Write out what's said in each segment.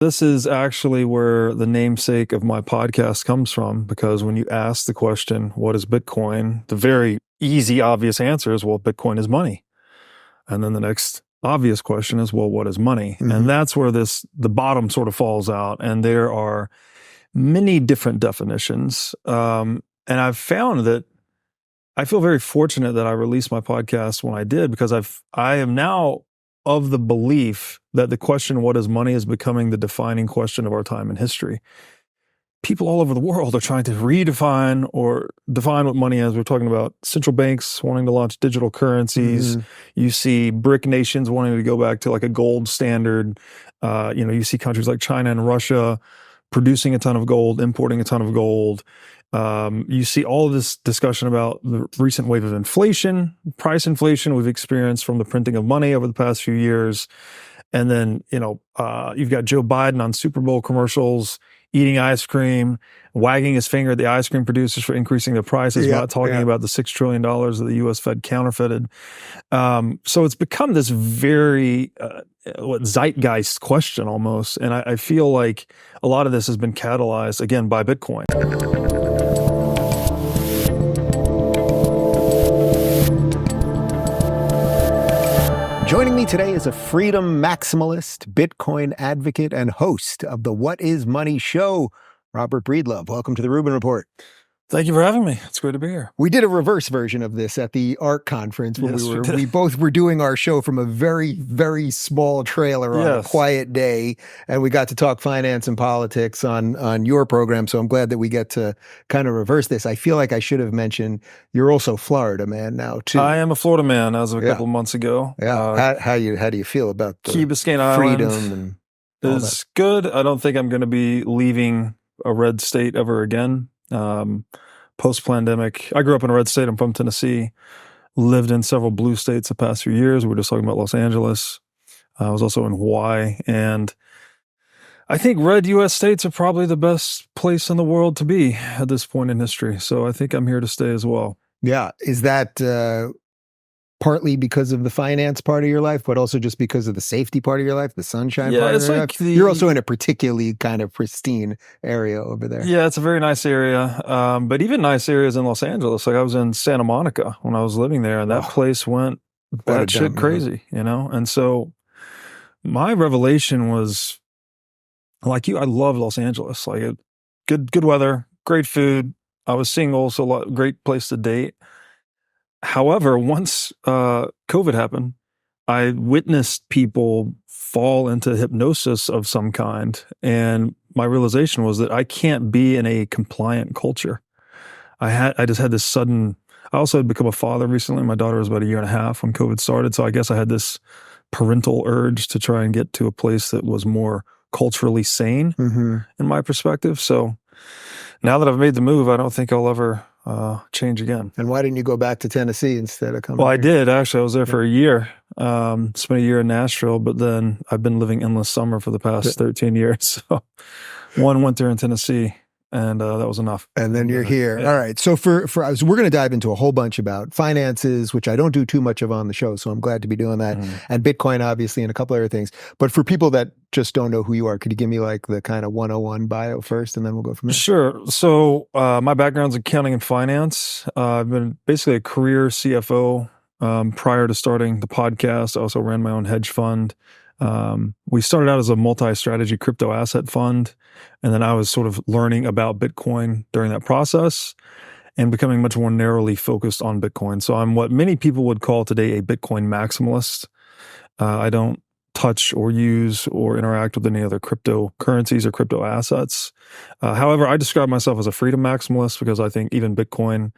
This is actually where the namesake of my podcast comes from, because when you ask the question, what is Bitcoin? The very easy, obvious answer is, well, Bitcoin is money. And then the next obvious question is, well, what is money? Mm-hmm. And that's where the bottom sort of falls out. And there are many different definitions. And I've found that I feel very fortunate that I released my podcast when I did, because I am now of the belief that the question, what is money, is becoming the defining question of our time in history. People all over the world are trying to redefine or define what money is. We're talking about central banks wanting to launch digital currencies. Mm-hmm. You see BRIC nations wanting to go back to like a gold standard. You see countries like China and Russia producing a ton of gold, importing a ton of gold. You see all of this discussion about the recent wave of inflation, price inflation we've experienced from the printing of money over the past few years. And then, you've got Joe Biden on Super Bowl commercials, eating ice cream, wagging his finger at the ice cream producers for increasing their prices, not talking about the $6 trillion that the U.S. Fed counterfeited. So it's become this very zeitgeist question almost. And I feel like a lot of this has been catalyzed, again, by Bitcoin. Joining me today is a freedom maximalist, Bitcoin advocate, and host of the What is Money show, Robert Breedlove. Welcome to the Rubin Report. Thank you for having me. It's great to be here. We did a reverse version of this at the ARC conference when we both were doing our show from a very, very small trailer on a quiet day, and we got to talk finance and politics on your program. So I'm glad that we get to kind of reverse this. I feel like I should have mentioned you're also Florida man now too. I am a Florida man as of a couple of months ago. Yeah. How do you feel about the Key Biscayne freedom Island and is good. I don't think I'm going to be leaving a red state ever again. Post-pandemic, I grew up in a red state. I'm from Tennessee, lived in several blue states the past few years. We're just talking about Los Angeles. I was also in Hawaii. And I think red U.S. states are probably the best place in the world to be at this point in history. So I think I'm here to stay as well. Yeah. Is that partly because of the finance part of your life, but also just because of the safety part of your life, the sunshine part of your life? You're also in a particularly kind of pristine area over there. Yeah, it's a very nice area. But even nice areas in Los Angeles. Like I was in Santa Monica when I was living there, and that place went batshit crazy, And so my revelation was, like you, I love Los Angeles. Like good weather, great food. I was single, so great place to date. However, once COVID happened, I witnessed people fall into hypnosis of some kind. And my realization was that I can't be in a compliant culture. I just had this sudden, I also had become a father recently. My daughter was about 1.5 years when COVID started. So I guess I had this parental urge to try and get to a place that was more culturally sane in my perspective. So now that I've made the move, I don't think I'll ever change again. And why didn't you go back to Tennessee instead of coming? Well, I did actually. I was there for a year. Spent a year in Nashville, but then I've been living endless summer for the past 13 years. So one winter in Tennessee, and that was enough. And then you're here. Yeah. All right. So for us, we're going to dive into a whole bunch about finances, which I don't do too much of on the show. So I'm glad to be doing that. And Bitcoin, obviously, and a couple other things. But for people that just don't know who you are, could you give me like the kind of 101 bio first, and then we'll go from there? Sure. So my background's accounting and finance. I've been basically a career CFO prior to starting the podcast. I also ran my own hedge fund. We started out as a multi-strategy crypto asset fund, and then I was sort of learning about Bitcoin during that process and becoming much more narrowly focused on Bitcoin. So I'm what many people would call today a Bitcoin maximalist. I don't touch or use or interact with any other cryptocurrencies or crypto assets. However, I describe myself as a freedom maximalist because I think even Bitcoin,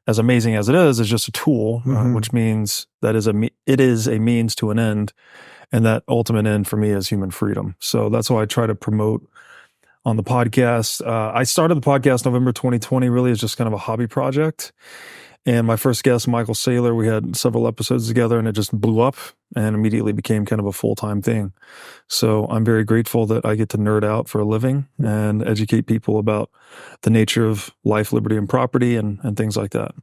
as amazing as it is just a tool, which means that it is a means to an end. And that ultimate end for me is human freedom. So that's why I try to promote on the podcast. I started the podcast November 2020, really as just kind of a hobby project. And my first guest, Michael Saylor, we had several episodes together and it just blew up and immediately became kind of a full-time thing. So I'm very grateful that I get to nerd out for a living and educate people about the nature of life, liberty, and property and things like that.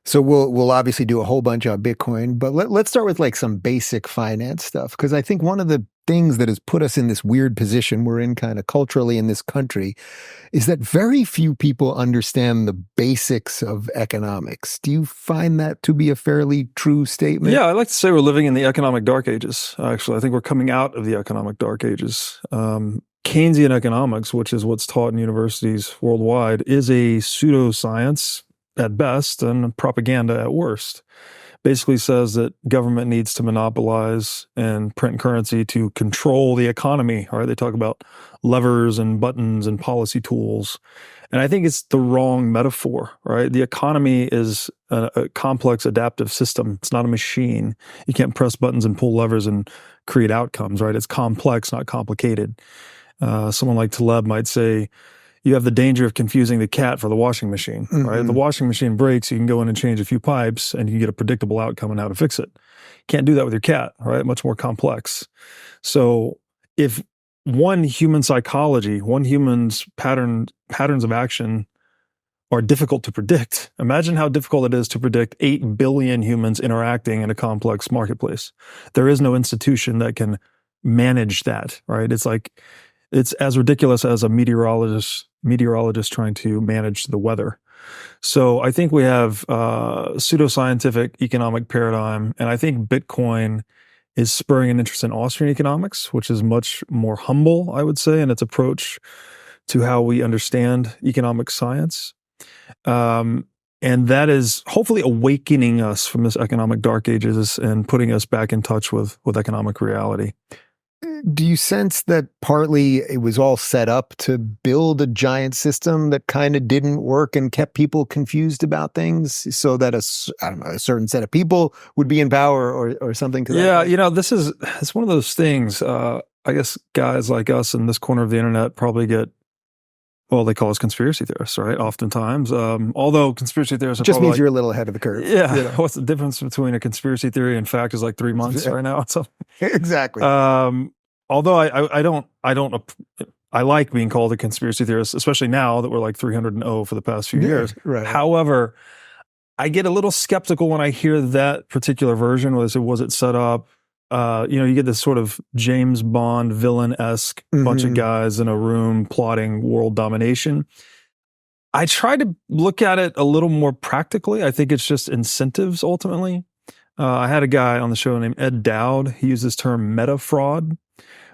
So we'll obviously do a whole bunch on Bitcoin, but let's start with like some basic finance stuff. Because I think one of the things that has put us in this weird position we're in kind of culturally in this country is that very few people understand the basics of economics. Do you find that to be a fairly true statement? Yeah, I like to say we're living in the economic dark ages, actually. I think we're coming out of the economic dark ages. Keynesian economics, which is what's taught in universities worldwide, is a pseudoscience at best and propaganda at worst. Basically says that government needs to monopolize and print currency to control the economy. All right, they talk about levers and buttons and policy tools. And I think it's the wrong metaphor, right? The economy is a complex adaptive system. It's not a machine. You can't press buttons and pull levers and create outcomes, right? It's complex, not complicated. Someone like Taleb might say, you have the danger of confusing the cat for the washing machine, right? If the washing machine breaks, you can go in and change a few pipes and you can get a predictable outcome on how to fix it. Can't do that with your cat, right? Much more complex. So if one human psychology, one human's patterns of action are difficult to predict, imagine how difficult it is to predict 8 billion humans interacting in a complex marketplace. There is no institution that can manage that, right? It's as ridiculous as a meteorologist trying to manage the weather. So I think we have a pseudoscientific economic paradigm, and I think Bitcoin is spurring an interest in Austrian economics, which is much more humble, I would say, in its approach to how we understand economic science. And that is hopefully awakening us from this economic dark ages and putting us back in touch with economic reality. Do you sense that partly it was all set up to build a giant system that kind of didn't work and kept people confused about things so that a certain set of people would be in power or something to that? Yeah, it's one of those things. I guess guys like us in this corner of the internet probably get, well, they call us conspiracy theorists, right? Oftentimes, although conspiracy theorists are just probably means you're a little ahead of the curve. Yeah. What's the difference between a conspiracy theory and fact is like 3 months right now. So exactly. Although I like being called a conspiracy theorist, especially now that we're like 300-0 for the past few years. Right. However, I get a little skeptical when I hear that particular version. Was it set up? You get this sort of James Bond villain-esque bunch of guys in a room plotting world domination. I try to look at it a little more practically. I think it's just incentives ultimately. I had a guy on the show named Ed Dowd. He used this term meta fraud,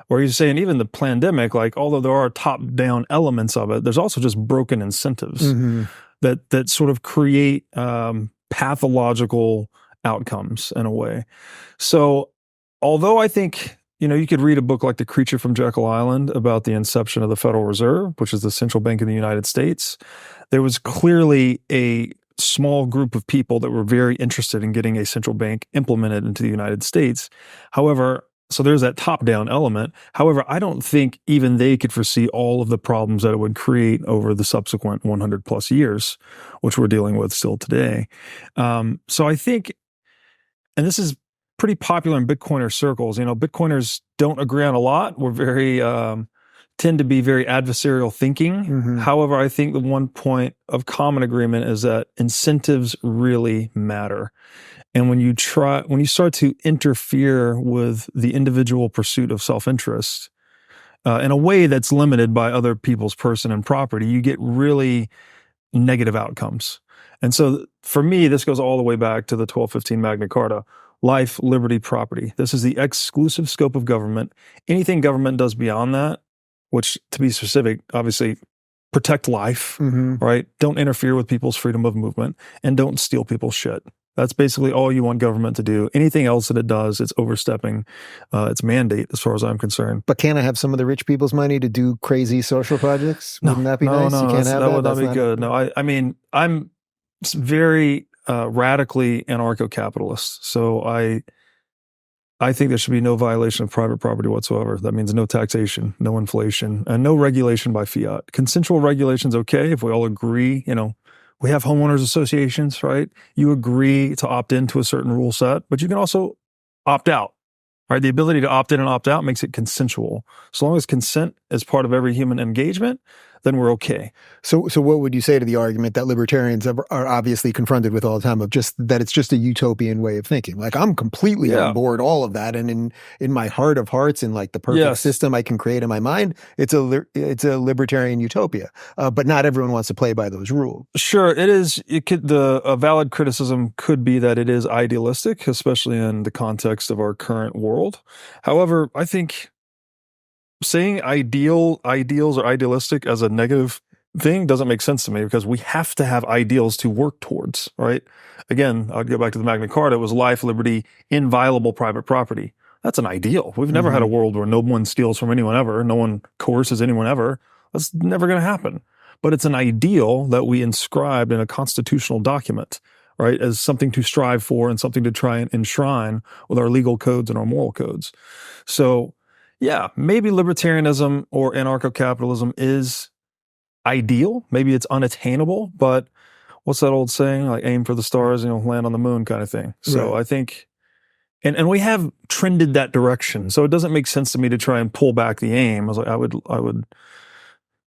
where he's saying even the pandemic, like although there are top-down elements of it, there's also just broken incentives that sort of create pathological outcomes in a way. So although I think, you could read a book like The Creature from Jekyll Island about the inception of the Federal Reserve, which is the central bank of the United States, there was clearly a small group of people that were very interested in getting a central bank implemented into the United States. However, so there's that top-down element. However, I don't think even they could foresee all of the problems that it would create over the subsequent 100 plus years, which we're dealing with still today. So I think, and this is pretty popular in Bitcoiner circles. Bitcoiners don't agree on a lot. We're very tend to be very adversarial thinking. However, I think the one point of common agreement is that incentives really matter. And when you start to interfere with the individual pursuit of self-interest in a way that's limited by other people's person and property, you get really negative outcomes. And so for me, this goes all the way back to the 1215 Magna Carta. Life, liberty, property. This is the exclusive scope of government. Anything government does beyond that, which to be specific, obviously protect life, right? Don't interfere with people's freedom of movement and don't steal people's shit. That's basically all you want government to do. Anything else that it does, it's overstepping its mandate as far as I'm concerned. But can't I have some of the rich people's money to do crazy social projects? Wouldn't that be nice? No, you can't have that would not be good. No, I mean, I'm very radically anarcho-capitalist. So I think there should be no violation of private property whatsoever. That means no taxation, no inflation, and no regulation by fiat. Consensual regulation's okay if we all agree, we have homeowners associations, right? You agree to opt into a certain rule set, but you can also opt out, right? The ability to opt in and opt out makes it consensual. So long as consent as part of every human engagement, then we're okay. So what would you say to the argument that libertarians are obviously confronted with all the time of just that it's just a utopian way of thinking? Like, I'm completely on board all of that, and in my heart of hearts, in like the perfect system I can create in my mind, it's a libertarian utopia. But not everyone wants to play by those rules. Sure, it is. A valid criticism could be that it is idealistic, especially in the context of our current world. However, I think saying ideals or idealistic as a negative thing doesn't make sense to me, because we have to have ideals to work towards, right? Again, I'd go back to the Magna Carta. It was life, liberty, inviolable private property. That's an ideal. We've never had a world where no one steals from anyone ever, no one coerces anyone ever. That's never going to happen. But it's an ideal that we inscribed in a constitutional document, right, as something to strive for and something to try and enshrine with our legal codes and our moral codes. So, yeah, maybe libertarianism or anarcho-capitalism is ideal. Maybe it's unattainable, but what's that old saying? Like, aim for the stars, land on the moon kind of thing. So I think, and we have trended that direction. So it doesn't make sense to me to try and pull back the aim. I was like, I would,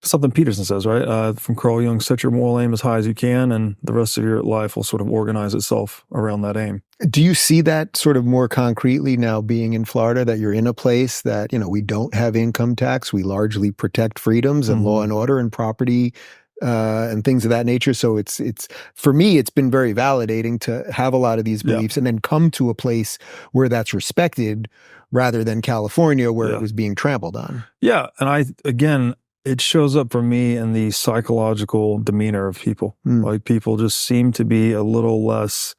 something Peterson says, right? From Carl Jung, set your moral aim as high as you can, and the rest of your life will sort of organize itself around that aim. Do you see that sort of more concretely now being in Florida, that you're in a place that, we don't have income tax, we largely protect freedoms and law and order and property and things of that nature? So it's for me, it's been very validating to have a lot of these beliefs and then come to a place where that's respected rather than California where it was being trampled on. Yeah. And it shows up for me in the psychological demeanor of people. Like, people just seem to be a little less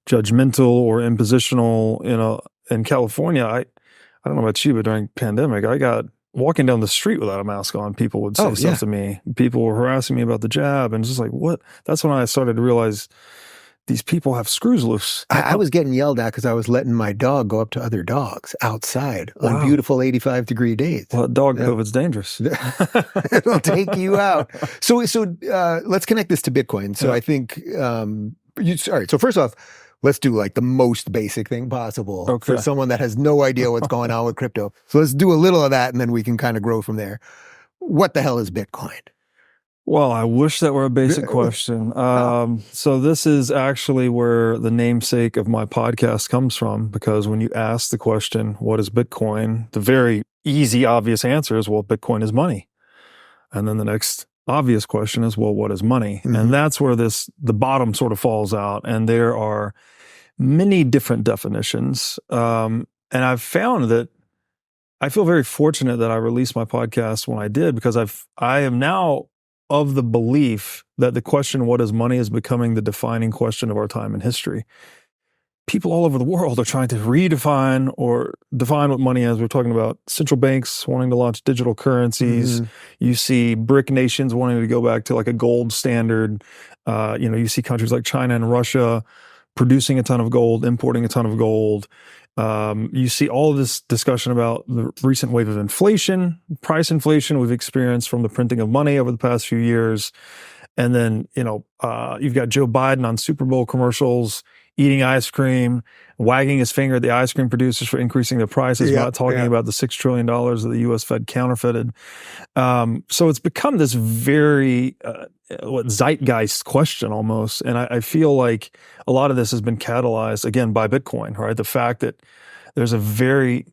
judgmental or impositional. In California, I don't know about you, but during pandemic, I got walking down the street without a mask on. People would say stuff to me. People were harassing me about the jab, and just like, what? That's when I started to realize these people have screws loose. I was getting yelled at because I was letting my dog go up to other dogs outside on beautiful 85-degree days. Well, dog COVID's dangerous. It'll take you out. So let's connect this to Bitcoin. So I think, all right. So first off, let's do like the most basic thing possible for someone that has no idea what's going on with crypto. So let's do a little of that, and then we can kind of grow from there. What the hell is Bitcoin? Well, I wish that were a basic question. So this is actually where the namesake of my podcast comes from, because when you ask the question, what is Bitcoin? The very easy, obvious answer is, well, Bitcoin is money. And then the next obvious question is, well, what is money? And that's where the bottom sort of falls out. And there are many different definitions. And I've found that I feel very fortunate that I released my podcast when I did, because I am now of the belief that the question, what is money, is becoming the defining question of our time in history. People all over the world are trying to redefine or define what money is. We're talking about central banks wanting to launch digital currencies. You see BRIC nations wanting to go back to like a gold standard. You see countries like China and Russia producing a ton of gold, importing a ton of gold. You see all of this discussion about the recent wave of inflation, price inflation we've experienced from the printing of money over the past few years. And then, you've got Joe Biden on Super Bowl commercials, eating ice cream, wagging his finger at the ice cream producers for increasing their prices, not talking about the $6 trillion that the U.S. Fed counterfeited. So it's become this very zeitgeist question almost. And I feel like a lot of this has been catalyzed, again, by Bitcoin, right? The fact that there's it's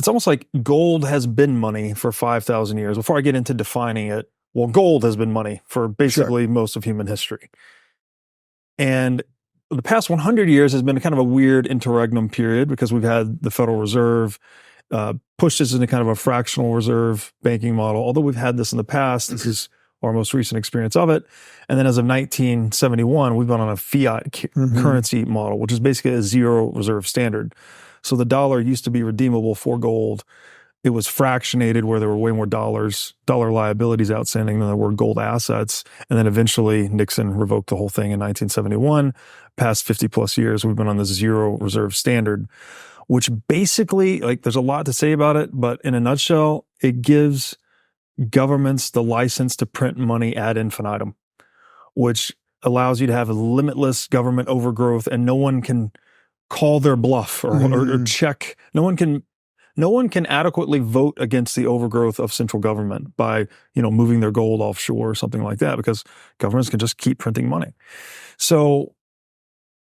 almost like gold has been money for 5,000 years. Before I get into defining it, well, gold has been money for basically most of human history. And the past 100 years has been kind of a weird interregnum period, because we've had the Federal Reserve push this into kind of a fractional reserve banking model. Although we've had this in the past, this is our most recent experience of it. And then as of 1971, we've been on a fiat currency model, which is basically a zero reserve standard. So the dollar used to be redeemable for gold. It was fractionated, where there were way more dollar liabilities outstanding than there were gold assets. And then eventually Nixon revoked the whole thing in 1971. Past 50 plus years, we've been on this zero reserve standard, which basically, like, there's a lot to say about it, but in a nutshell, it gives governments the license to print money ad infinitum, which allows you to have a limitless government overgrowth, and no one can call their bluff or check. No one can no one can adequately vote against the overgrowth of central government by, moving their gold offshore or something like that, because governments can just keep printing money. So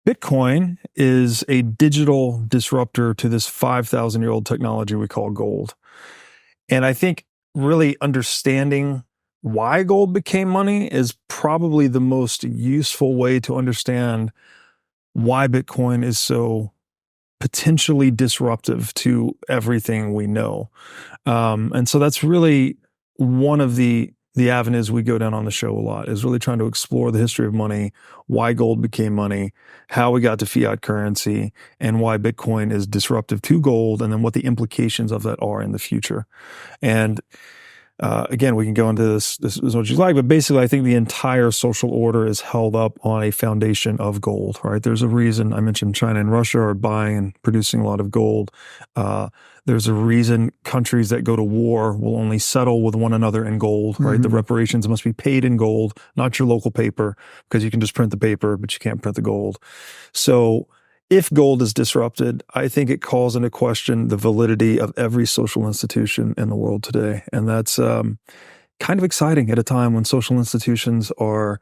Bitcoin is a digital disruptor to this 5,000-year-old technology we call gold. And I think really understanding why gold became money is probably the most useful way to understand why Bitcoin is so potentially disruptive to everything we know. And so that's really one of the avenues we go down on the show a lot, is really trying to explore the history of money, why gold became money, how we got to fiat currency, and why Bitcoin is disruptive to gold, and then what the implications of that are in the future. And again, we can go into this as much as you like, but basically I think the entire social order is held up on a foundation of gold, right? There's a reason I mentioned China and Russia are buying and producing a lot of gold. There's a reason countries that go to war will only settle with one another in gold, right? The reparations must be paid in gold, not your local paper, because you can just print the paper, but you can't print the gold. So if gold is disrupted, I think it calls into question the validity of every social institution in the world today. And that's kind of exciting at a time when social institutions are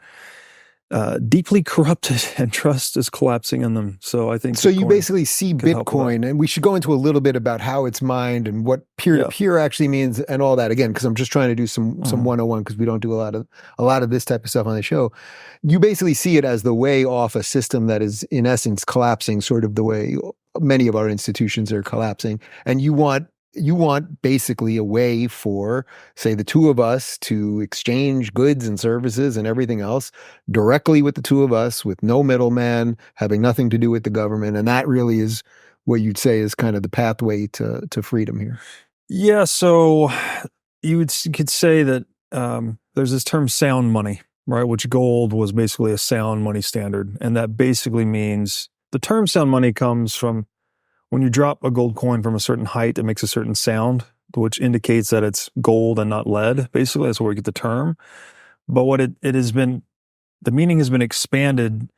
deeply corrupted and trust is collapsing in them. So I think so. You basically see Bitcoin, and we should go into a little bit about how it's mined and what peer-to-peer actually means and all that. Again, because I'm just trying to do some 101, because we don't do a lot of this type of stuff on the show. You basically see it as the way off a system that is in essence collapsing, sort of the way many of our institutions are collapsing, and you want basically a way for, say, the two of us to exchange goods and services and everything else directly with the two of us, with no middleman, having nothing to do with the government. And that really is what you'd say is kind of the pathway to freedom here. Yeah, so you could say that there's this term sound money, right? Which gold was basically a sound money standard. And that basically means the term sound money comes from when you drop a gold coin from a certain height, it makes a certain sound, which indicates that it's gold and not lead. Basically, that's where we get the term. But what it has been, the meaning has been expanded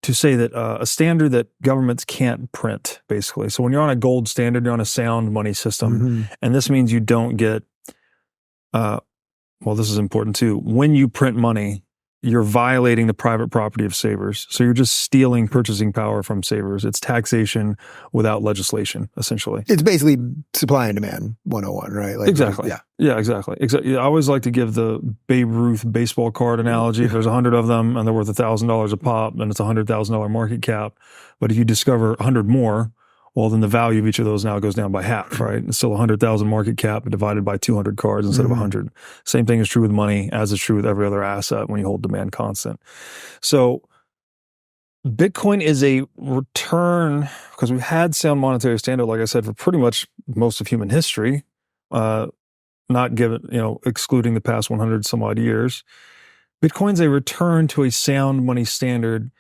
to say that a standard that governments can't print, basically. So when you're on a gold standard, you're on a sound money system. And this means you don't get, well, this is important too. When you print money, you're violating the private property of savers. So you're just stealing purchasing power from savers. It's taxation without legislation, essentially. It's basically supply and demand 101, right? Like, exactly. Yeah, exactly. I always like to give the Babe Ruth baseball card analogy. If there's 100 of them and they're worth $1,000 a pop, then it's a $100,000 market cap. But if you discover 100 more, well, then the value of each of those now goes down by half, right? It's still 100,000 market cap divided by 200 cards instead of 100. Same thing is true with money, as is true with every other asset when you hold demand constant. So Bitcoin is a return, because we've had sound monetary standard, like I said, for pretty much most of human history, not given, excluding the past 100 some odd years. Bitcoin's a return to a sound money standard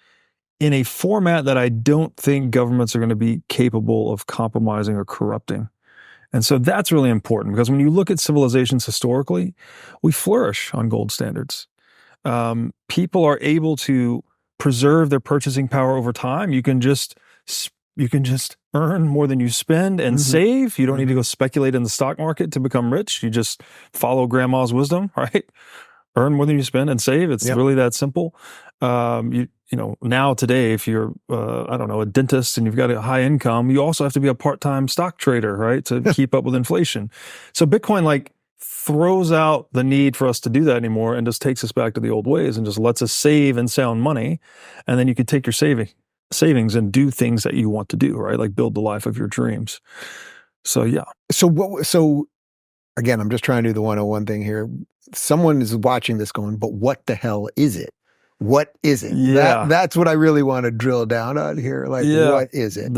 in a format that I don't think governments are going to be capable of compromising or corrupting. And so that's really important, because when you look at civilizations historically, we flourish on gold standards. People are able to preserve their purchasing power over time. You can just earn more than you spend and save. You don't need to go speculate in the stock market to become rich. You just follow grandma's wisdom, right? Earn more than you spend and save. It's really that simple. Now today, if you're, a dentist and you've got a high income, you also have to be a part-time stock trader, right? To keep up with inflation. So Bitcoin throws out the need for us to do that anymore and just takes us back to the old ways and just lets us save and sound money. And then you can take your savings and do things that you want to do, right? Like build the life of your dreams. So, yeah. So again, I'm just trying to do the 101 thing here. Someone is watching this going, but what the hell is it? What is it? Yeah. That's what I really want to drill down on here. What is it?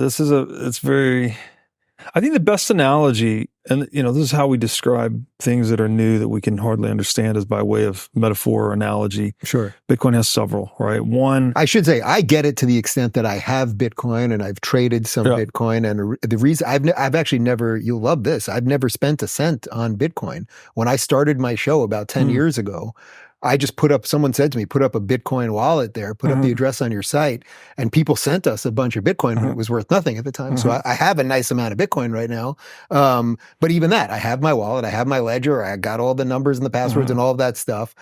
I think the best analogy, and this is how we describe things that are new that we can hardly understand, is by way of metaphor or analogy. Sure. Bitcoin has several, right? One, I should say, I get it to the extent that I have Bitcoin and I've traded some Bitcoin. And the reason I've actually never, you'll love this, I've never spent a cent on Bitcoin. When I started my show about 10 years ago, I just someone said to me, put up a Bitcoin wallet there, put up the address on your site, and people sent us a bunch of Bitcoin when it was worth nothing at the time. So I have a nice amount of Bitcoin right now. But even that, I have my wallet, I have my ledger, I got all the numbers and the passwords and all of that stuff.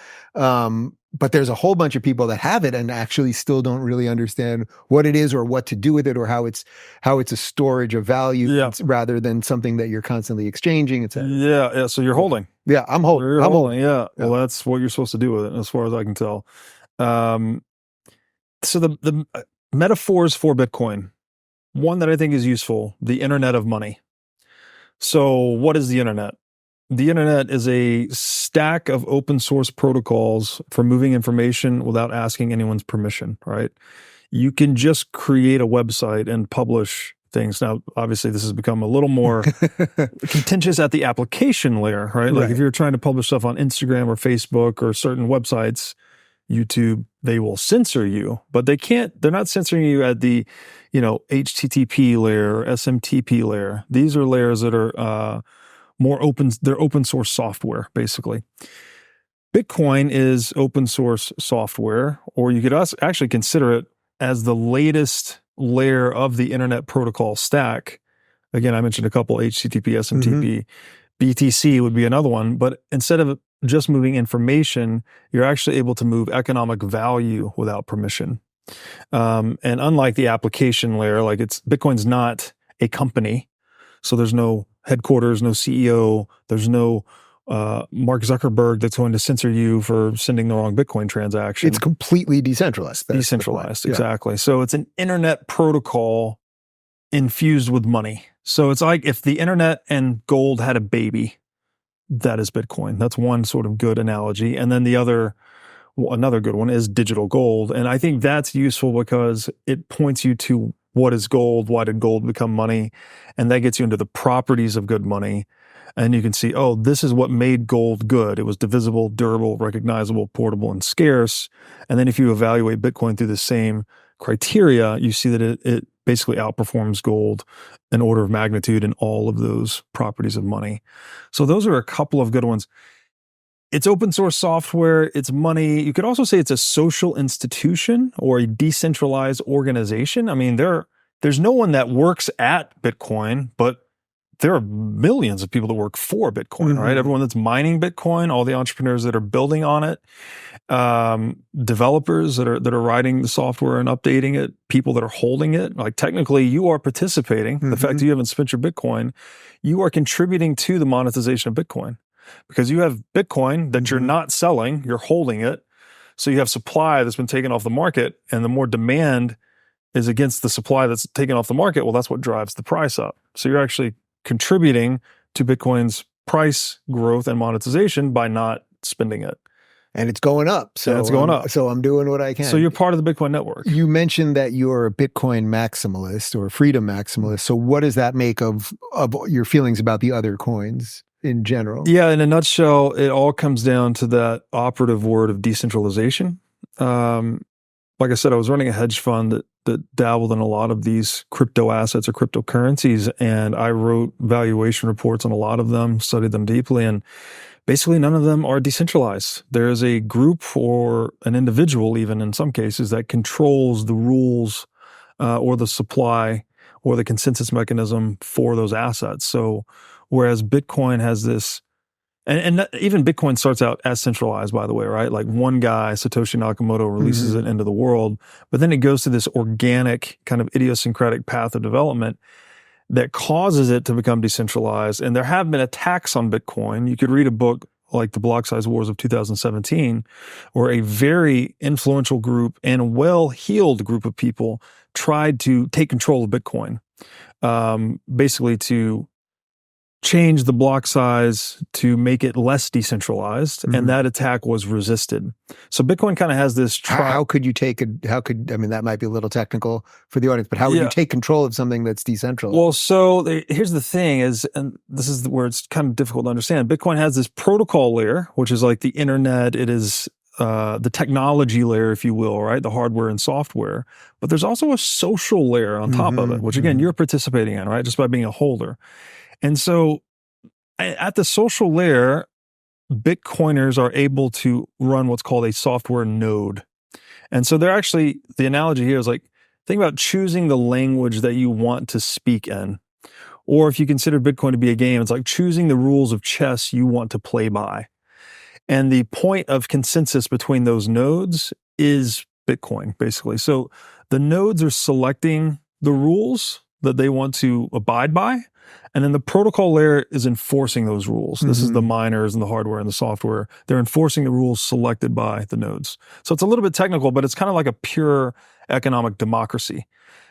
But there's a whole bunch of people that have it and actually still don't really understand what it is or what to do with it or how it's a storage of value rather than something that you're constantly exchanging, etc. Yeah. So you're holding. Yeah, I'm holding. You're holding. Yeah. Well, that's what you're supposed to do with it, as far as I can tell. So the metaphors for Bitcoin, one that I think is useful, the internet of money. So what is the internet? The internet is a stack of open source protocols for moving information without asking anyone's permission, right? You can just create a website and publish things. Now, obviously, this has become a little more contentious at the application layer, right? Like if you're trying to publish stuff on Instagram or Facebook or certain websites, YouTube, they will censor you, but they're not censoring you at the, HTTP layer or SMTP layer. These are layers that are, more open, they're open source software, basically. Bitcoin is open source software, or you could actually consider it as the latest layer of the internet protocol stack. Again, I mentioned a couple, HTTP, SMTP, BTC would be another one, but instead of just moving information, you're actually able to move economic value without permission. And unlike the application layer, Bitcoin's not a company, so there's no headquarters, no CEO, there's no Mark Zuckerberg that's going to censor you for sending the wrong Bitcoin transaction. It's completely decentralized. Decentralized, exactly. So it's an internet protocol infused with money. So it's like if the internet and gold had a baby, that is Bitcoin. That's one sort of good analogy. And then another good one is digital gold. And I think that's useful because it points you to what is gold, why did gold become money? And that gets you into the properties of good money. And you can see, this is what made gold good. It was divisible, durable, recognizable, portable, and scarce. And then if you evaluate Bitcoin through the same criteria, you see that it basically outperforms gold an order of magnitude in all of those properties of money. So those are a couple of good ones. It's open source software, it's money. You could also say it's a social institution or a decentralized organization. I mean, there's no one that works at Bitcoin, but there are millions of people that work for Bitcoin, right? Everyone that's mining Bitcoin, all the entrepreneurs that are building on it, developers that are writing the software and updating it, people that are holding it. Like technically you are participating. The fact that you haven't spent your Bitcoin, you are contributing to the monetization of Bitcoin. Because you have Bitcoin that you're not selling, you're holding it. So you have supply that's been taken off the market, and the more demand is against the supply that's taken off the market, well, that's what drives the price up. So you're actually contributing to Bitcoin's price growth and monetization by not spending it. And it's going up. So it's going up. So I'm doing what I can. So you're part of the Bitcoin network. You mentioned that you're a Bitcoin maximalist or freedom maximalist. So what does that make of your feelings about the other coins in general? Yeah, in a nutshell, it all comes down to that operative word of decentralization. Like I said, I was running a hedge fund that dabbled in a lot of these crypto assets or cryptocurrencies, and I wrote valuation reports on a lot of them, studied them deeply, and basically none of them are decentralized. There is a group or an individual, even in some cases, that controls the rules or the supply or the consensus mechanism for those assets. So whereas Bitcoin has this, and even Bitcoin starts out as centralized, by the way, right? Like one guy, Satoshi Nakamoto, releases it into the world, but then it goes to this organic kind of idiosyncratic path of development that causes it to become decentralized. And there have been attacks on Bitcoin. You could read a book like The Block Size Wars of 2017, where a very influential group and well-heeled group of people tried to take control of Bitcoin, basically to change the block size to make it less decentralized, and that attack was resisted. So Bitcoin kind of has this. How could you take I mean, that might be a little technical for the audience, but how would you take control of something that's decentralized? Well, so here's the thing and this is where it's kind of difficult to understand. Bitcoin has this protocol layer, which is like the internet. It is the technology layer, if you will, right? The hardware and software. But there's also a social layer on top of it, which again, you're participating in, right? Just by being a holder. And so at the social layer, Bitcoiners are able to run what's called a software node. And so they're actually, the analogy here is like, think about choosing the language that you want to speak in. Or if you consider Bitcoin to be a game, it's like choosing the rules of chess you want to play by. And the point of consensus between those nodes is Bitcoin, basically. So the nodes are selecting the rules that they want to abide by. And then the protocol layer is enforcing those rules. This is the miners and the hardware and the software. They're enforcing the rules selected by the nodes. So it's a little bit technical, but it's kind of like a pure economic democracy.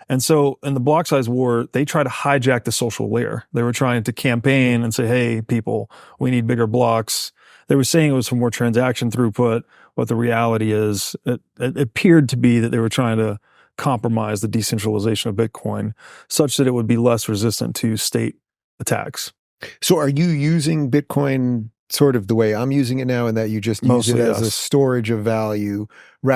And so in the block size war, they try to hijack the social layer. They were trying to campaign and say, hey, people, we need bigger blocks. They were saying it was for more transaction throughput. What the reality is, it appeared to be that they were trying to compromise the decentralization of Bitcoin such that it would be less resistant to state attacks. So are you using Bitcoin sort of the way I'm using it now, and that you just use it as a storage of value?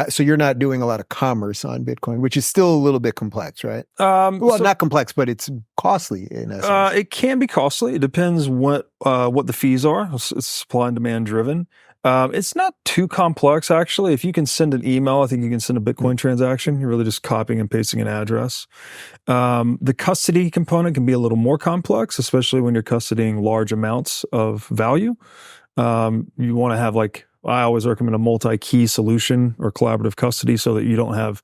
So you're not doing a lot of commerce on Bitcoin, which is still a little bit complex, right? Well, not complex, but it's costly in essence. It can be costly. It depends what the fees are. It's supply and demand driven. It's not too complex, actually. If you can send an email, I think you can send a Bitcoin transaction. You're really just copying and pasting an address. The custody component can be a little more complex, especially when you're custodying large amounts of value. You want to have, like, I always recommend a multi-key solution or collaborative custody so that you don't have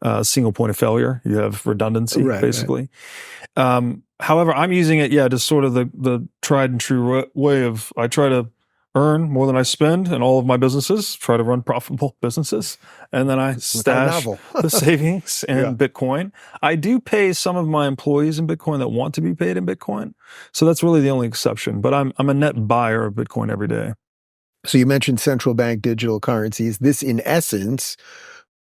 a single point of failure. You have redundancy, basically. Right. However, I'm using it, just sort of the tried and true way of, I try to earn more than I spend in all of my businesses, try to run profitable businesses, and then I stash the savings in Bitcoin. I do pay some of my employees in Bitcoin that want to be paid in Bitcoin. So that's really the only exception, but I'm a net buyer of Bitcoin every day. So you mentioned central bank digital currencies. This, in essence,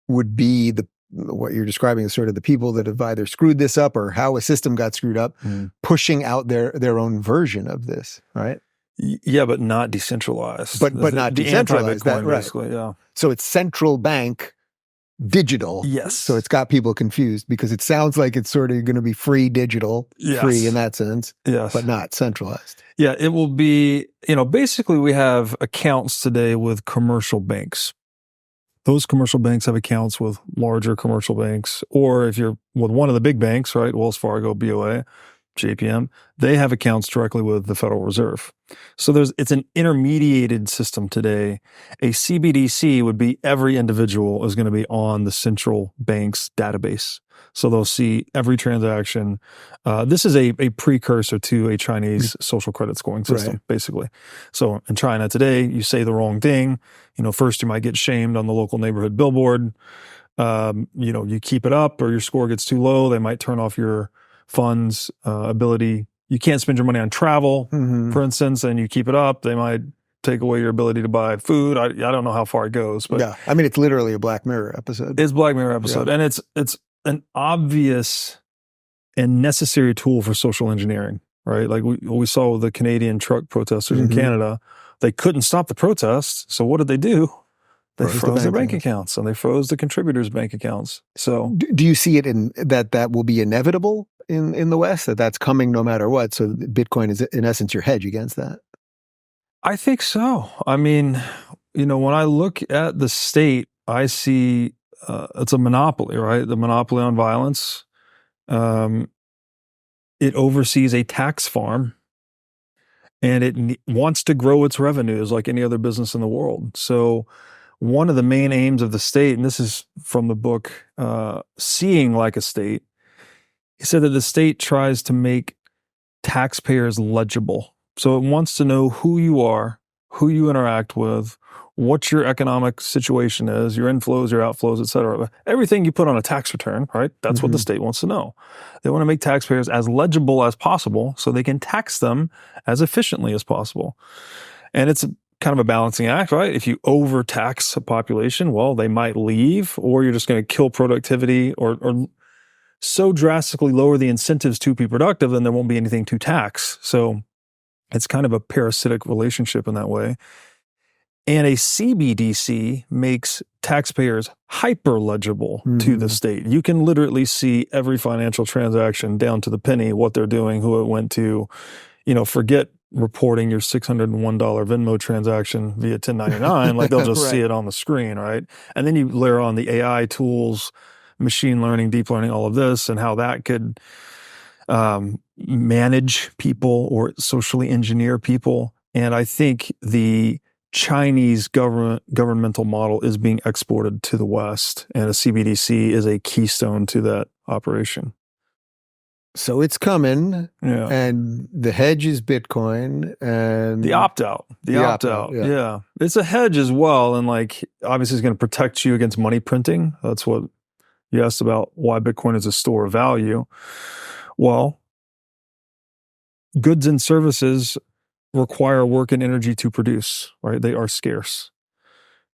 would be what you're describing as sort of the people that have either screwed this up or how a system got screwed up, pushing out their own version of this, right? Yeah, but not decentralized. But not decentralized. That, basically, yeah. So it's central bank digital. Yes. So it's got people confused because it sounds like it's sort of going to be free digital, free in that sense, but not centralized. Yeah, it will be, basically we have accounts today with commercial banks. Those commercial banks have accounts with larger commercial banks, or if you're with one of the big banks, right, Wells Fargo, BOA, JPM, they have accounts directly with the Federal Reserve. So it's an intermediated system today. A CBDC would be every individual is going to be on the central bank's database. So they'll see every transaction. This is a precursor to a Chinese social credit scoring system, basically. So in China today, you say the wrong thing. First you might get shamed on the local neighborhood billboard. You keep it up or your score gets too low. They might turn off your funds ability. You can't spend your money on travel, for instance, and you keep it up. They might take away your ability to buy food. I don't know how far it goes, but it's literally a Black Mirror episode. It's Black Mirror episode, and it's an obvious and necessary tool for social engineering, right? Like we saw with the Canadian truck protesters in Canada. They couldn't stop the protests, so what did they do? They froze their bank accounts, and they froze the contributors' bank accounts. So, do you see it in that will be inevitable in the West? That's coming no matter what. So, Bitcoin is in essence your hedge against that. I think so. I mean, when I look at the state, I see it's a monopoly, right? The monopoly on violence. It oversees a tax farm, and it wants to grow its revenues like any other business in the world. So, one of the main aims of the state, and this is from the book, Seeing Like a State, he said that the state tries to make taxpayers legible. So it wants to know who you are, who you interact with, what your economic situation is, your inflows, your outflows, et cetera. Everything you put on a tax return, right? That's what the state wants to know. They want to make taxpayers as legible as possible so they can tax them as efficiently as possible. And it's kind of a balancing act, right? If you overtax a population, well, they might leave, or you're just going to kill productivity or so drastically lower the incentives to be productive, then there won't be anything to tax. So it's kind of a parasitic relationship in that way. And a CBDC makes taxpayers hyper legible to the state. You can literally see every financial transaction down to the penny, what they're doing, who it went to. Forget reporting your $601 Venmo transaction via 1099. Like they'll just see it on the screen, right? And then you layer on the AI tools, machine learning, deep learning, all of this, and how that could manage people or socially engineer people. And I think the Chinese governmental model is being exported to the West, and a CBDC is a keystone to that operation. So it's coming, and the hedge is Bitcoin, and the opt-out. The opt-out, yeah. It's a hedge as well, and like obviously it's going to protect you against money printing. That's what you asked about, why Bitcoin is a store of value. Well, goods and services require work and energy to produce, right? They are scarce.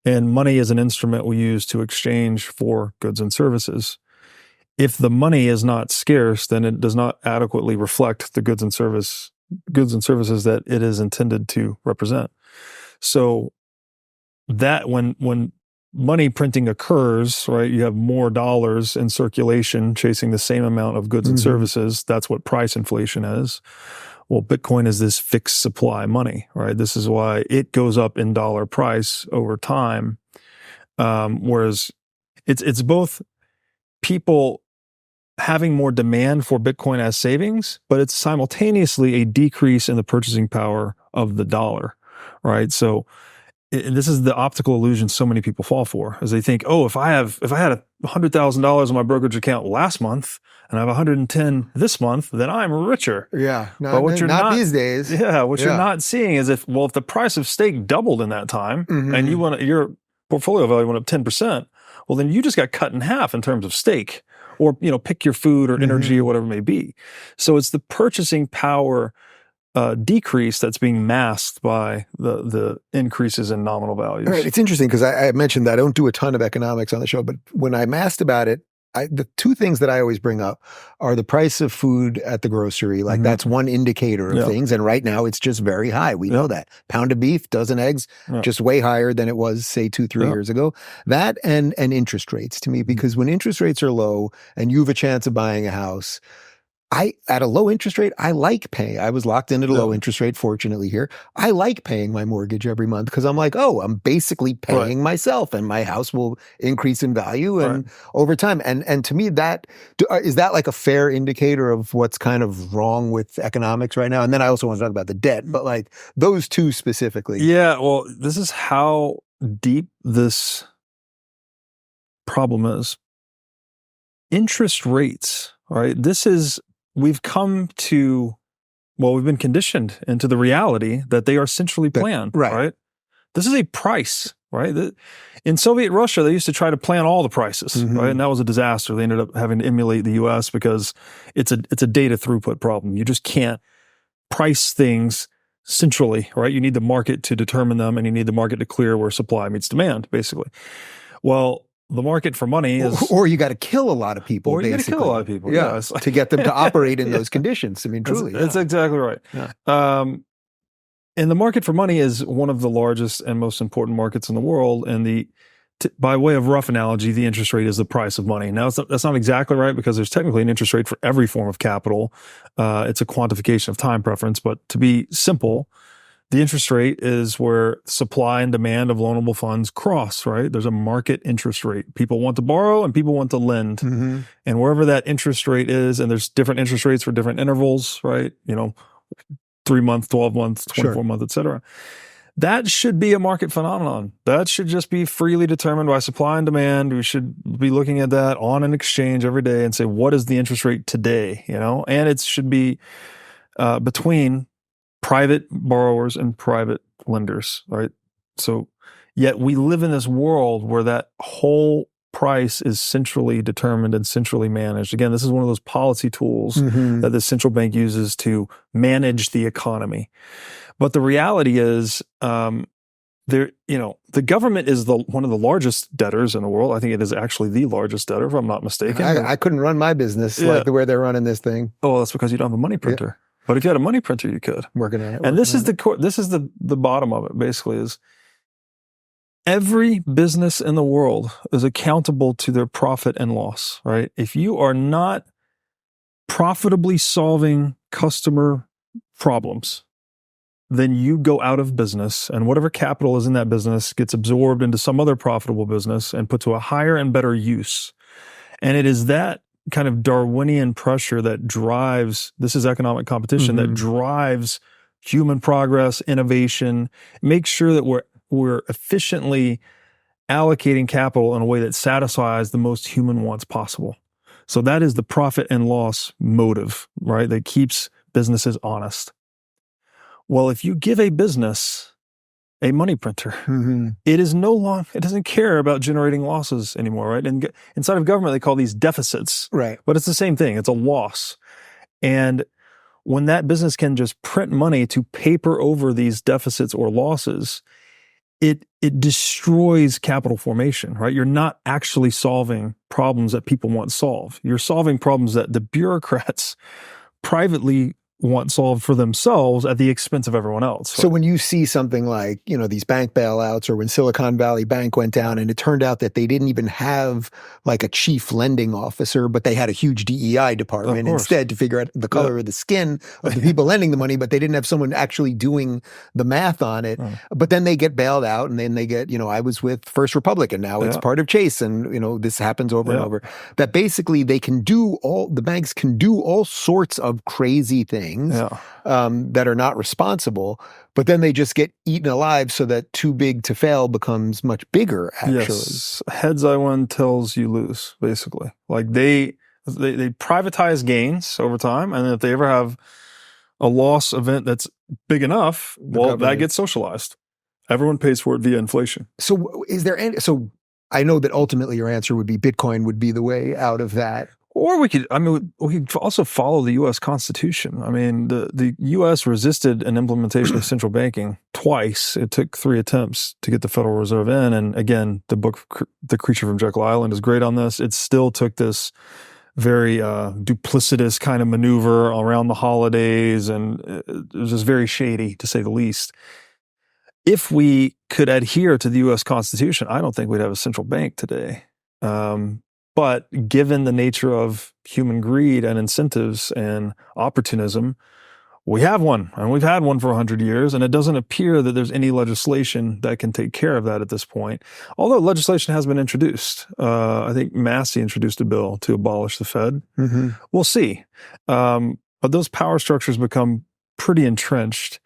And money is an instrument we use to exchange for goods and services. If the money is not scarce, then it does not adequately reflect the goods and services that it is intended to represent. So that when money printing occurs, right, you have more dollars in circulation chasing the same amount of goods and services. That's what price inflation is. Well, Bitcoin is this fixed supply money, right? This is why it goes up in dollar price over time. Whereas it's both people having more demand for Bitcoin as savings, but it's simultaneously a decrease in the purchasing power of the dollar, right? So this is the optical illusion so many people fall for, is they think, oh, if I had $100,000 in my brokerage account last month and I have 110 this month, then I'm richer. Yeah, but what you're not these days. Yeah, what you're not seeing is if the price of steak doubled in that time, and your portfolio value went up 10%, well, then you just got cut in half in terms of steak, or pick your food or energy or whatever it may be. So it's the purchasing power decrease that's being masked by the increases in nominal values. Right. It's interesting because I mentioned that I don't do a ton of economics on the show, but when I'm asked about it, the two things that I always bring up are the price of food at the grocery. Like that's one indicator of things. And right now it's just very high. We know that. Pound of beef, dozen eggs, just way higher than it was, say, 2-3 years ago. That and interest rates to me, because when interest rates are low and you have a chance of buying a house, at a low interest rate, I like paying. I was locked in at a low interest rate, fortunately here. I like paying my mortgage every month because I'm like, oh, I'm basically paying myself, and my house will increase in value and over time. And to me, is that like a fair indicator of what's kind of wrong with economics right now? And then I also want to talk about the debt, but like those two specifically. Yeah, well, this is how deep this problem is. Interest rates, right? We've been conditioned into the reality that they are centrally planned, right? This is a price, right? In Soviet Russia, they used to try to plan all the prices, right? And that was a disaster. They ended up having to emulate the US because it's a data throughput problem. You just can't price things centrally, right? You need the market to determine them, and you need the market to clear where supply meets demand, basically. Well, the market for money is... Or you got to kill a lot of people, basically. Or you got to kill a lot of people, to get them to operate in those conditions. I mean, truly. That's exactly right. Yeah. And the market for money is one of the largest and most important markets in the world. And by way of rough analogy, the interest rate is the price of money. Now, that's not exactly right, because there's technically an interest rate for every form of capital. It's a quantification of time preference. But to be simple, the interest rate is where supply and demand of loanable funds cross, right? There's a market interest rate. People want to borrow and people want to lend. And wherever that interest rate is, and there's different interest rates for different intervals, right? 3 months, 12 months, 24 months, et cetera. That should be a market phenomenon. That should just be freely determined by supply and demand. We should be looking at that on an exchange every day and say, what is the interest rate today? And it should be between private borrowers and private lenders, right? So yet we live in this world where that whole price is centrally determined and centrally managed. Again, this is one of those policy tools that the central bank uses to manage the economy. But the reality is, the government is one of the largest debtors in the world. I think it is actually the largest debtor, if I'm not mistaken. I couldn't run my business like the way they're running this thing. Oh, that's because you don't have a money printer. But if you had a money printer, you could. Working on it. And this is the bottom of it, basically, is every business in the world is accountable to their profit and loss, right? If you are not profitably solving customer problems, then you go out of business, and whatever capital is in that business gets absorbed into some other profitable business and put to a higher and better use. And it is that kind of Darwinian pressure that drives, this is economic competition, that drives human progress, innovation, make sure that we're efficiently allocating capital in a way that satisfies the most human wants possible. So that is the profit and loss motive, right? That keeps businesses honest. Well, if you give a business a money printer, it is no longer, it doesn't care about generating losses anymore, right? And inside of government, they call these deficits, right? But it's the same thing. It's a loss. And when that business can just print money to paper over these deficits or losses, it destroys capital formation, right? You're not actually solving problems that people want solved. You're solving problems that the bureaucrats privately want solved for themselves at the expense of everyone else. So when you see something like, these bank bailouts, or when Silicon Valley Bank went down and it turned out that they didn't even have like a chief lending officer, but they had a huge DEI department instead to figure out the color of the skin of the people lending the money, but they didn't have someone actually doing the math on it. But then they get bailed out, and then they get, I was with First Republic and now it's part of Chase, and this happens over and over. That basically the banks can do all sorts of crazy things that are not responsible, but then they just get eaten alive so that too big to fail becomes much bigger, actually. Yes. Heads I win, tails you lose, basically. Like they privatize gains over time, and if they ever have a loss event that's big enough, that gets socialized. Everyone pays for it via inflation. So I know that ultimately your answer would be Bitcoin would be the way out of that. Or we could also follow the U.S. Constitution. I mean, the U.S. resisted an implementation of central banking twice. It took 3 attempts to get the Federal Reserve in. And again, the book, The Creature from Jekyll Island, is great on this. It still took this very duplicitous kind of maneuver around the holidays, and it was just very shady, to say the least. If we could adhere to the U.S. Constitution, I don't think we'd have a central bank today. But given the nature of human greed and incentives and opportunism, we have one, and we've had one for 100 years, and it doesn't appear that there's any legislation that can take care of that at this point. Although legislation has been introduced. I think Massey introduced a bill to abolish the Fed. We'll see. But those power structures become pretty entrenched.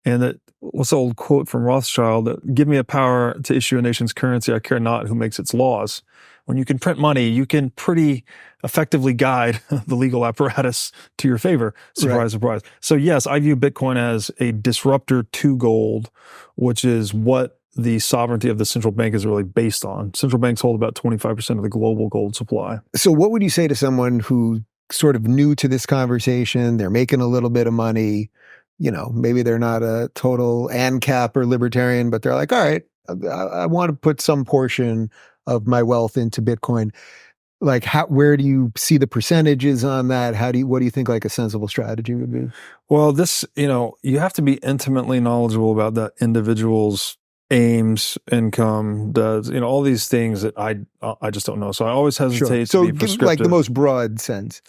And what's the old quote from Rothschild? That, give me a power to issue a nation's currency, I care not who makes its laws. When you can print money, you can pretty effectively guide the legal apparatus to your favor. Surprise, surprise. So yes, I view Bitcoin as a disruptor to gold, which is what the sovereignty of the central bank is really based on. Central banks hold about 25% of the global gold supply. So what would you say to someone who sort of new to this conversation, they're making a little bit of money, maybe they're not a total ANCAP or libertarian, but they're like, all right, I want to put some portion of my wealth into Bitcoin. Like, where do you see the percentages on that? What do you think like a sensible strategy would be? Well, you have to be intimately knowledgeable about that individual's aims, income, all these things that I just don't know. So I always hesitate to be prescriptive. So like the most broad sense.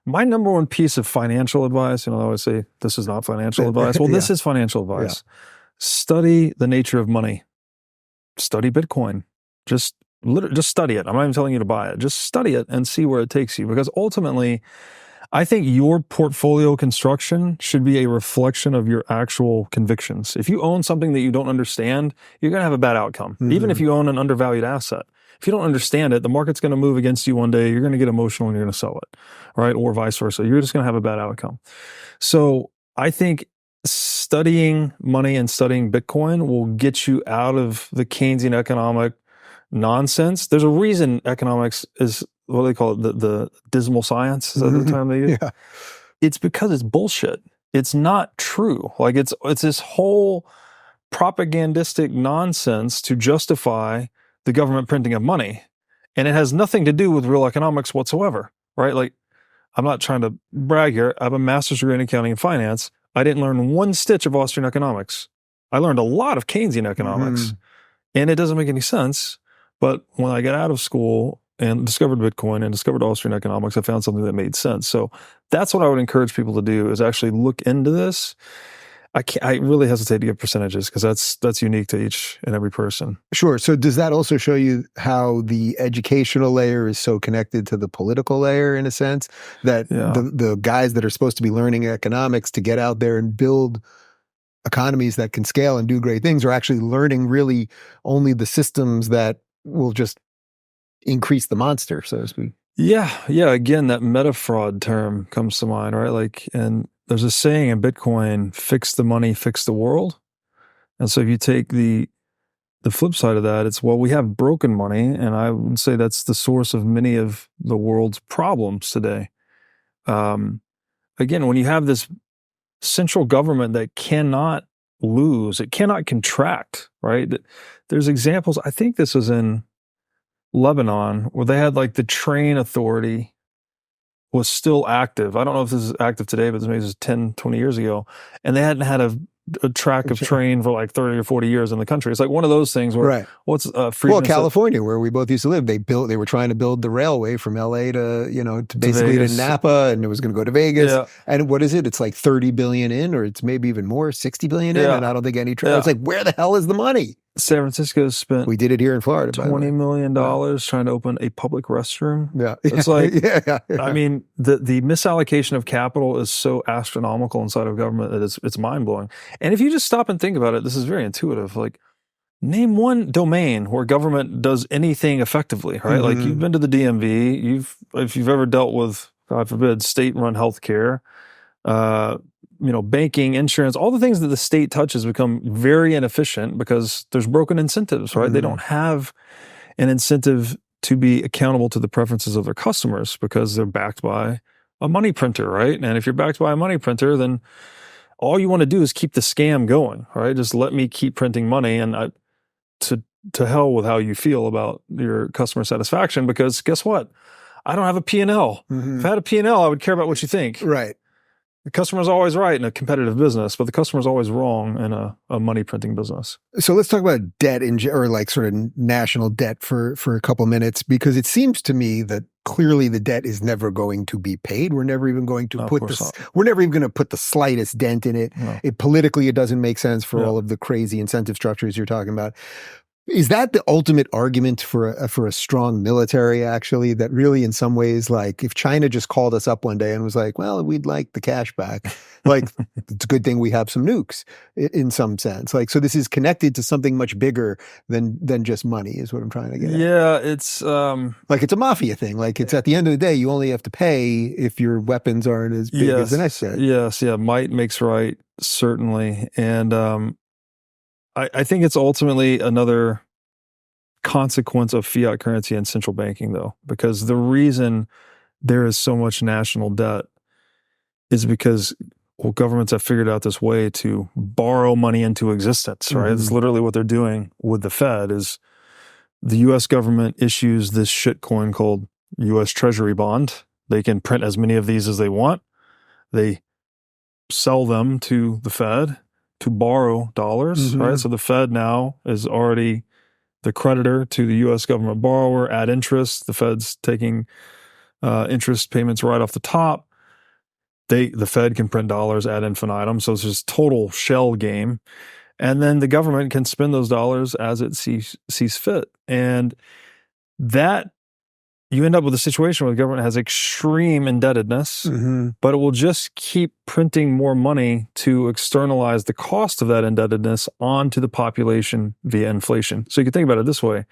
My number one piece of financial advice, I always say, this is not financial advice. Well, this is financial advice. Study the nature of money. Study Bitcoin. Just study it. I'm not even telling you to buy it. Just study it and see where it takes you. Because ultimately, I think your portfolio construction should be a reflection of your actual convictions. If you own something that you don't understand, you're going to have a bad outcome. Even if you own an undervalued asset. If you don't understand it, the market's going to move against you one day. You're going to get emotional and you're going to sell it, right? Or vice versa. You're just going to have a bad outcome. So I think studying money and studying Bitcoin will get you out of the Keynesian economic nonsense. There's a reason economics is what they call it, the dismal science. Is that the term they use? Yeah. It's because it's bullshit. It's not true. Like it's this whole propagandistic nonsense to justify the government printing of money. And it has nothing to do with real economics whatsoever, right? Like, I'm not trying to brag here. I have a master's degree in accounting and finance. I didn't learn one stitch of Austrian economics. I learned a lot of Keynesian economics. And it doesn't make any sense. But when I got out of school and discovered Bitcoin and discovered Austrian economics, I found something that made sense. So that's what I would encourage people to do, is actually look into this. I really hesitate to give percentages because that's unique to each and every person. Sure. So does that also show you how the educational layer is so connected to the political layer in a sense that the guys that are supposed to be learning economics to get out there and build economies that can scale and do great things are actually learning really only the systems that will just increase the monster, so to speak? Yeah. Again, that meta fraud term comes to mind, right? Like, and there's a saying in Bitcoin, fix the money, fix the world. And so if you take the flip side of that, it's, well, we have broken money, and I would say that's the source of many of the world's problems today. Again, when you have this central government that cannot lose, it cannot contract, right? There's examples, I think this was in Lebanon, where they had like the train authority was still active. I don't know if this is active today, but maybe this was 10, 20 years ago. And they hadn't had a track of train for like 30 or 40 years in the country. It's like one of those things where, what's well, California, where we both used to live, they were trying to build the railway from LA to basically to Napa, and it was going to go to Vegas. Yeah. And what is it? It's like 30 billion in, or it's maybe even more, 60 billion in, and I don't think any train. It's like, where the hell is the money? San Francisco spent. We did it here in Florida. $20 million trying to open a public restroom. Yeah, it's like, I mean, the misallocation of capital is so astronomical inside of government that it's mind blowing. And if you just stop and think about it, this is very intuitive. Like, name one domain where government does anything effectively, right? Like, you've been to the DMV. If you've ever dealt with, God forbid, state-run healthcare. Banking, insurance, all the things that the state touches become very inefficient because there's broken incentives, right? They don't have an incentive to be accountable to the preferences of their customers because they're backed by a money printer, right? And if you're backed by a money printer, then all you want to do is keep the scam going, right? Just let me keep printing money, and to hell with how you feel about your customer satisfaction, because guess what? I don't have a P&L. If I had a P&L, I would care about what you think. Right. The customer's always right in a competitive business, but the customer's always wrong in a money printing business. So let's talk about debt or like sort of national debt for a couple minutes, because it seems to me that clearly the debt is never going to be paid. We're never even going to we're never even going to put the slightest dent in it. No. Politically, it doesn't make sense for all of the crazy incentive structures you're talking about. Is that the ultimate argument for a strong military, actually, that really in some ways, like if China just called us up one day and was like, well, we'd like the cash back, like it's a good thing we have some nukes in some sense. Like, so this is connected to something much bigger than just money is what I'm trying to get at. Yeah, it's like it's a mafia thing. Like it's at the end of the day, you only have to pay if your weapons aren't as big as the next set. Yes, might makes right, certainly. And I think it's ultimately another consequence of fiat currency and central banking, though, because the reason there is so much national debt is because governments have figured out this way to borrow money into existence, right? It's literally what they're doing with the Fed. Is the U.S. government issues this shitcoin called U.S. Treasury bond. They can print as many of these as they want. They sell them to the Fed to borrow dollars, right? So the Fed now is already the creditor to the U.S. government borrower at interest. The Fed's taking interest payments right off the top. The Fed can print dollars ad infinitum, so it's just total shell game. And then the government can spend those dollars as it sees fit. And that you end up with a situation where the government has extreme indebtedness, but it will just keep printing more money to externalize the cost of that indebtedness onto the population via inflation. So you can think about it this way.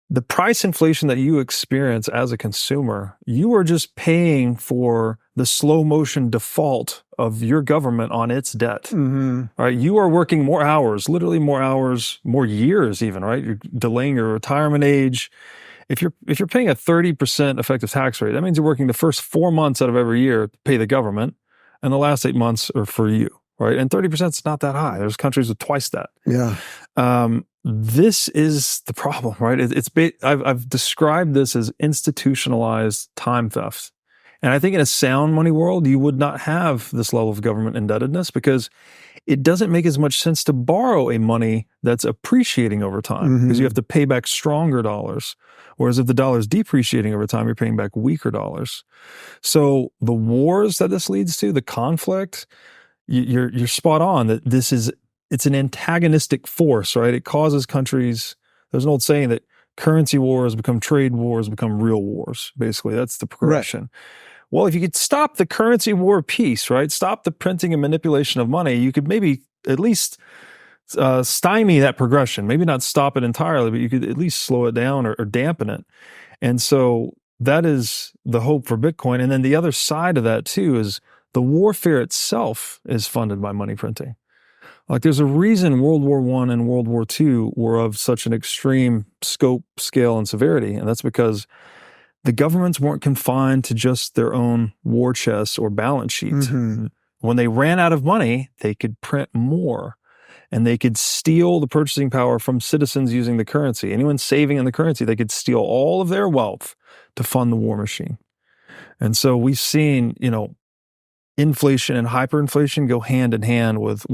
The price inflation that you experience as a consumer, you are just paying for the slow motion default of your government on its debt. Right? You are working more hours, literally more hours, more years even, right? You're delaying your retirement age. If you're paying a 30% effective tax rate, that means you're working the first 4 months out of every year to pay the government, and the last 8 months are for you, right? And 30% is not that high. There's countries with twice that. Yeah. This is the problem, right? I've described this as institutionalized time theft. And I think in a sound money world, you would not have this level of government indebtedness because it doesn't make as much sense to borrow a money that's appreciating over time because you have to pay back stronger dollars. Whereas if the dollar is depreciating over time, you're paying back weaker dollars. So the wars that this leads to, the conflict, you're spot on that it's an antagonistic force, right? It causes countries. There's an old saying that currency wars become trade wars, become real wars. Basically, that's the progression. Right. Well, if you could stop the currency war piece, right? Stop the printing and manipulation of money, you could maybe at least stymie that progression. Maybe not stop it entirely, but you could at least slow it down or dampen it. And so that is the hope for Bitcoin. And then the other side of that too is the warfare itself is funded by money printing. Like there's a reason World War I and World War II were of such an extreme scope, scale, and severity. And that's because the governments weren't confined to just their own war chests or balance sheets. Mm-hmm. When they ran out of money, they could print more. And they could steal the purchasing power from citizens using the currency. Anyone saving in the currency, they could steal all of their wealth to fund the war machine. And so we've seen, inflation and hyperinflation go hand in hand with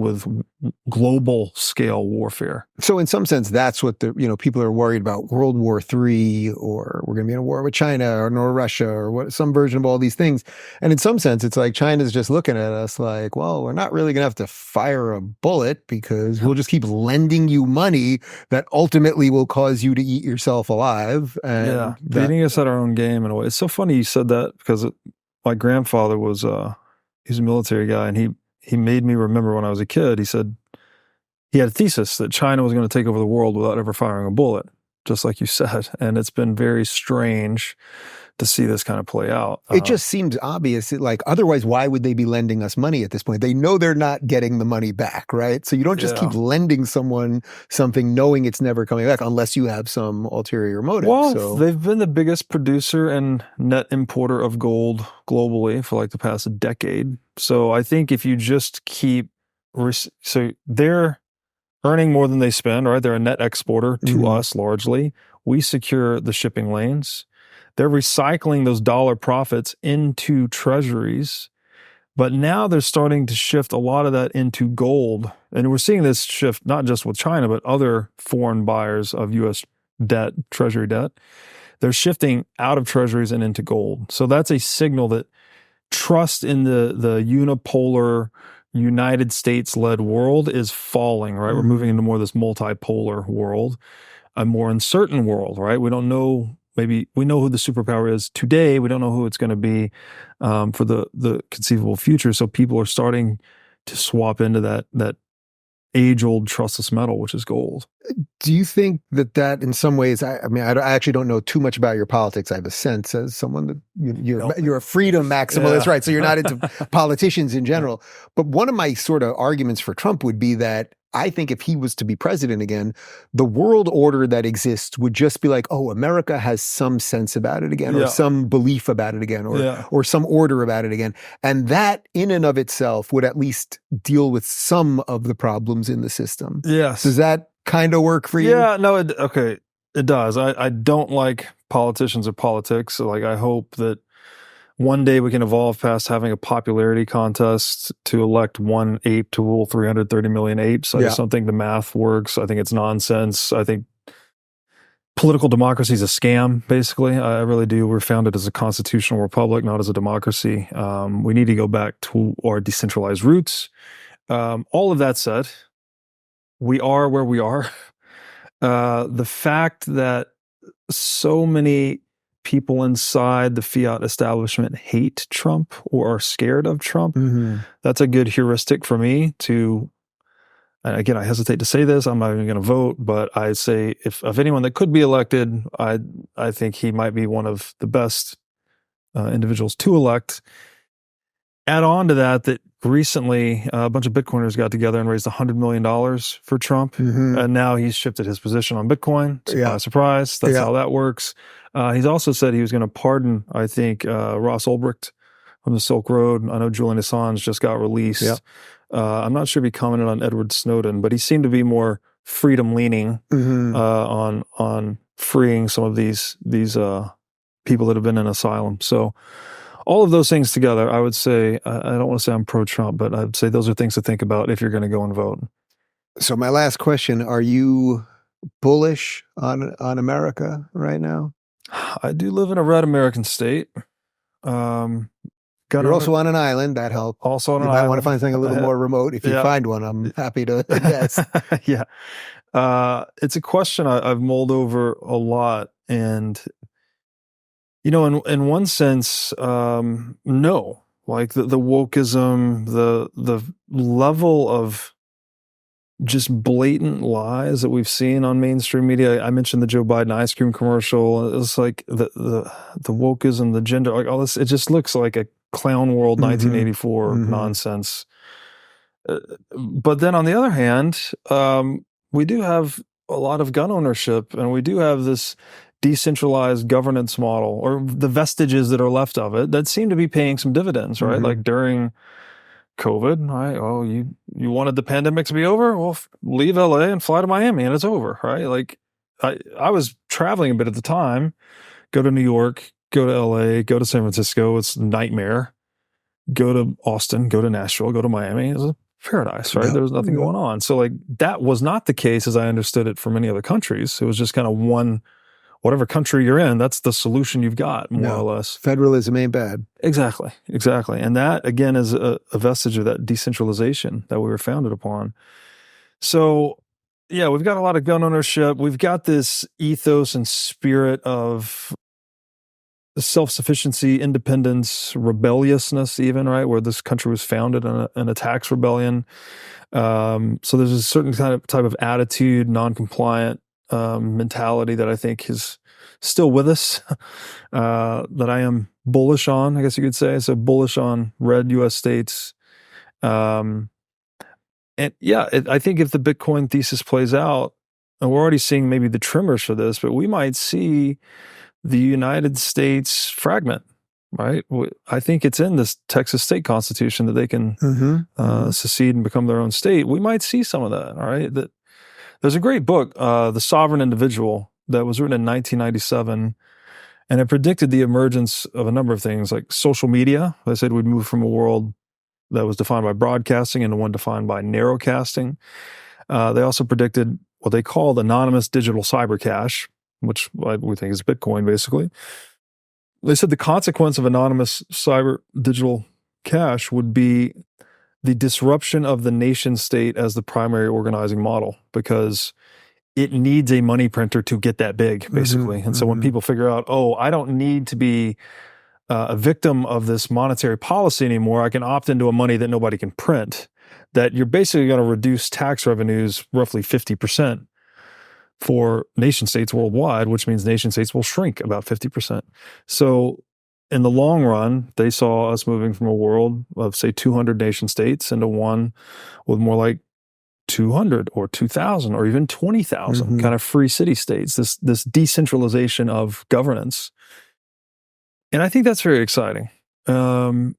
global scale warfare. So in some sense, that's what people are worried about: World War III, or we're going to be in a war with China or Russia, or some version of all these things. And in some sense, it's like China's just looking at us like, well, we're not really going to have to fire a bullet because we'll just keep lending you money that ultimately will cause you to eat yourself alive. And beating us at our own game in a way. It's so funny you said that because my grandfather was he's a military guy, and he made me remember when I was a kid. He said he had a thesis that China was going to take over the world without ever firing a bullet, just like you said. And it's been very strange to see this kind of play out. It just seems obvious. Like, otherwise, why would they be lending us money at this point? They know they're not getting the money back, right? So you don't just keep lending someone something knowing it's never coming back unless you have some ulterior motive. Well, they've been the biggest producer and net importer of gold globally for like the past decade. So I think if you just keep, so they're earning more than they spend, right? They're a net exporter to us largely. We secure the shipping lanes. They're recycling those dollar profits into treasuries, but now they're starting to shift a lot of that into gold. And we're seeing this shift not just with China, but other foreign buyers of U.S. debt, treasury debt. They're shifting out of treasuries and into gold. So that's a signal that trust in the unipolar United States-led world is falling, right? We're moving into more of this multipolar world, a more uncertain world, right? We don't know. Maybe we know who the superpower is today. We don't know who it's going to be for the conceivable future. So people are starting to swap into that age-old trustless metal, which is gold. Do you think that in some ways, I actually don't know too much about your politics. I have a sense as someone that you're a freedom maximalist, right? So you're not into politicians in general. But one of my sort of arguments for Trump would be that I think if he was to be president again, the world order that exists would just be like, oh, America has some sense about it again, or some belief about it again, or some order about it again. And that in and of itself would at least deal with some of the problems in the system. Yes. Does that kind of work for you? Yeah, no, it does. I don't like politicians or politics. So like, I hope that one day we can evolve past having a popularity contest to elect one ape to rule 330 million apes. I just don't think the math works. I think it's nonsense. I think political democracy is a scam, basically. I really do. We're founded as a constitutional republic, not as a democracy. We need to go back to our decentralized roots. All of that said, we are where we are. The fact that so many people inside the fiat establishment hate Trump or are scared of Trump, that's a good heuristic for me to, and again, I hesitate to say this, I'm not even going to vote, but I say if of anyone that could be elected, I think he might be one of the best individuals to elect. Add on to that recently a bunch of Bitcoiners got together and raised $100 million for Trump. And now he's shifted his position on Bitcoin. Surprise. That's how that works. He's also said he was going to pardon, I think, Ross Ulbricht from the Silk Road. I know Julian Assange just got released. I'm not sure if he commented on Edward Snowden, but he seemed to be more freedom-leaning on freeing some of these people that have been in asylum. So all of those things together, I would say, I don't want to say I'm pro-Trump, but I'd say those are things to think about if you're going to go and vote. So my last question, are you bullish on America right now? I do live in a red American state. You're also on an island. That helps. Also on an island. You might want to find something a little more remote. If you find one, I'm happy to invest. Yeah. It's a question I've mulled over a lot. And, in one sense, no. Like the wokeism, the level of just blatant lies that we've seen on mainstream media. I mentioned the Joe Biden ice cream commercial. It's like the wokeism, the gender, like all this. It just looks like a clown world 1984 nonsense. But then on the other hand, we do have a lot of gun ownership, and we do have this decentralized governance model, or the vestiges that are left of it, that seem to be paying some dividends, right? Like during COVID, right? Oh, you wanted the pandemic to be over? Well, leave LA and fly to Miami and it's over, right? Like I was traveling a bit at the time, go to New York, go to LA, go to San Francisco. It's a nightmare. Go to Austin, go to Nashville, go to Miami. It's a paradise, right? There was nothing going on. So like that was not the case as I understood it for many other countries. It was just kind of one, whatever country you're in, that's the solution you've got, more or less. Federalism ain't bad. Exactly. And that, again, is a vestige of that decentralization that we were founded upon. So, yeah, we've got a lot of gun ownership. We've got this ethos and spirit of self-sufficiency, independence, rebelliousness even, right, where this country was founded in a tax rebellion. So there's a certain type of attitude, non-compliant mentality that I think is still with us, that I am bullish on, I guess you could say. So bullish on red U.S. states. And yeah, I think if the Bitcoin thesis plays out, and we're already seeing maybe the trimmers for this, but we might see the United States fragment, right? I think it's in this Texas state constitution that they can secede and become their own state. We might see some of that, all right? There's a great book, The Sovereign Individual, that was written in 1997, and it predicted the emergence of a number of things like social media. They said we'd move from a world that was defined by broadcasting into one defined by narrowcasting. They also predicted what they called anonymous digital cyber cash, which we think is Bitcoin, basically. They said the consequence of anonymous cyber digital cash would be the disruption of the nation state as the primary organizing model, because it needs a money printer to get that big, basically. And so when people figure out, oh, I don't need to be a victim of this monetary policy anymore, I can opt into a money that nobody can print, that you're basically going to reduce tax revenues roughly 50% for nation states worldwide, which means nation states will shrink about 50%. So in the long run, they saw us moving from a world of, say, 200 nation states into one with more like 200 or 2,000 or even 20,000 kind of free city states, this decentralization of governance. And I think that's very exciting. And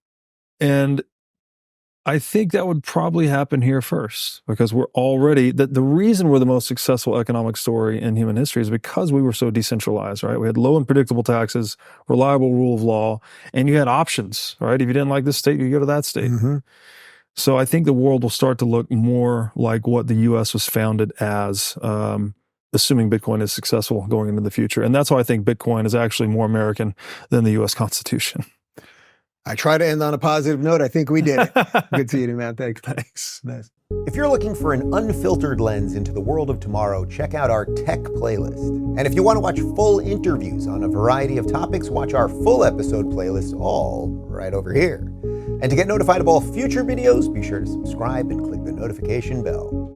I think that would probably happen here first, because we're already, the reason we're the most successful economic story in human history is because we were so decentralized, right? We had low and predictable taxes, reliable rule of law, and you had options, right? If you didn't like this state, you go to that state. So I think the world will start to look more like what the U.S. was founded as, assuming Bitcoin is successful going into the future. And that's why I think Bitcoin is actually more American than the U.S. Constitution. I try to end on a positive note. I think we did it. Good seeing you, man. Thanks. Nice. If you're looking for an unfiltered lens into the world of tomorrow, check out our tech playlist. And if you want to watch full interviews on a variety of topics, watch our full episode playlist, all right over here. And to get notified of all future videos, be sure to subscribe and click the notification bell.